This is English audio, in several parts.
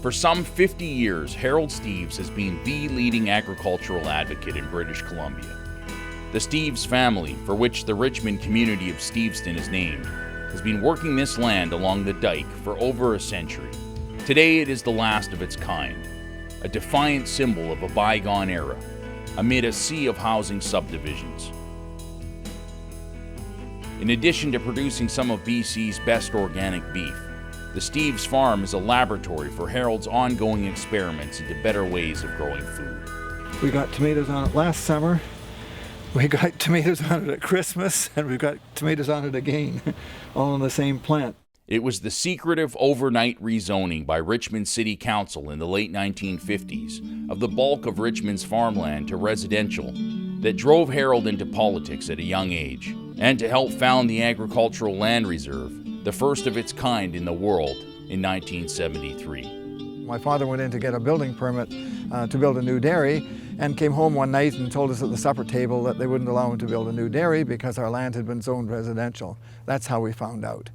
For some 50 years, Harold Steves has been the leading agricultural advocate in British Columbia. The Steves family, for which the Richmond community of Steveston is named, has been working this land along the dike for over a century. Today it is the last of its kind, a defiant symbol of a bygone era, amid a sea of housing subdivisions. In addition to producing some of BC's best organic beef, the Steves farm is a laboratory for Harold's ongoing experiments into better ways of growing food. We got tomatoes on it last summer, we got tomatoes on it at Christmas, and we've got tomatoes on it again, all on the same plant. It was the secretive overnight rezoning by Richmond City Council in the late 1950s of the bulk of Richmond's farmland to residential that drove Harold into politics at a young age, and to help found the Agricultural Land Reserve, the first of its kind in the world, in 1973. My father went in to get a building permit to build a new dairy, and came home one night and told us at the supper table that they wouldn't allow him to build a new dairy because our land had been zoned residential. That's how we found out.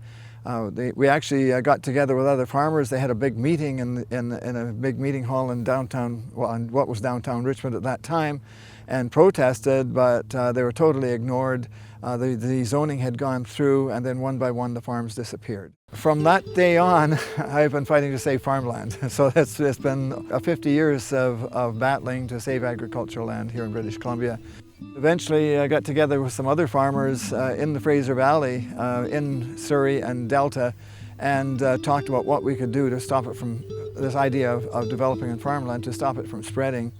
We actually got together with other farmers. They had a big meeting in a big meeting hall in downtown, well, in what was downtown Richmond at that time, and protested, but they were totally ignored. The zoning had gone through, and then one by one the farms disappeared. From that day on, I've been fighting to save farmland. So it's been 50 years of battling to save agricultural land here in British Columbia. Eventually I got together with some other farmers in the Fraser Valley, in Surrey and Delta, and talked about what we could do to stop it from, this idea of developing in farmland, to stop it from spreading.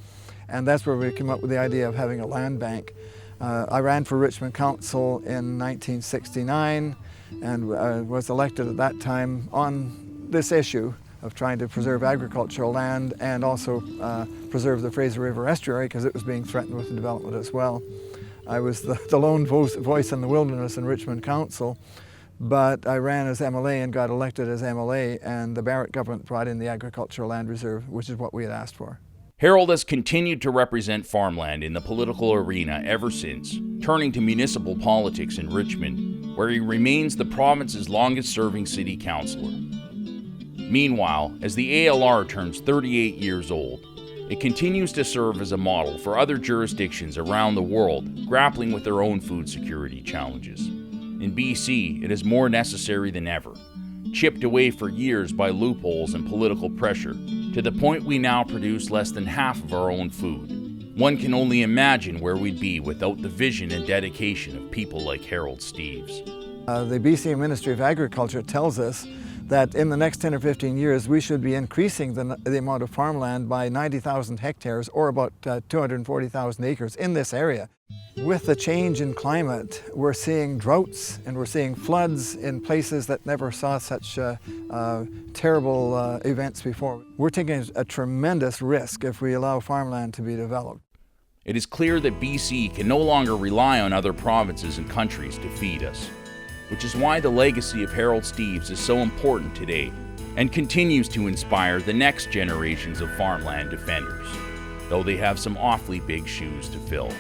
And that's where we came up with the idea of having a land bank. I ran for Richmond Council in 1969 and was elected at that time on this issue of trying to preserve agricultural land and also preserve the Fraser River estuary, because it was being threatened with development as well. I was the lone voice in the wilderness in Richmond Council, but I ran as MLA and got elected as MLA, and the Barrett government brought in the Agricultural Land Reserve, which is what we had asked for. Harold has continued to represent farmland in the political arena ever since, turning to municipal politics in Richmond, where he remains the province's longest-serving city councillor. Meanwhile, as the ALR turns 38 years old, it continues to serve as a model for other jurisdictions around the world grappling with their own food security challenges. In BC, it is more necessary than ever, chipped away for years by loopholes and political pressure, to the point we now produce less than half of our own food. One can only imagine where we'd be without the vision and dedication of people like Harold Steves. The BC Ministry of Agriculture tells us that in the next 10 or 15 years we should be increasing the amount of farmland by 90,000 hectares, or about 240,000 acres in this area. With the change in climate, we're seeing droughts and we're seeing floods in places that never saw such terrible events before. We're taking a tremendous risk if we allow farmland to be developed. It is clear that BC can no longer rely on other provinces and countries to feed us, which is why the legacy of Harold Steves is so important today and continues to inspire the next generations of farmland defenders, though they have some awfully big shoes to fill.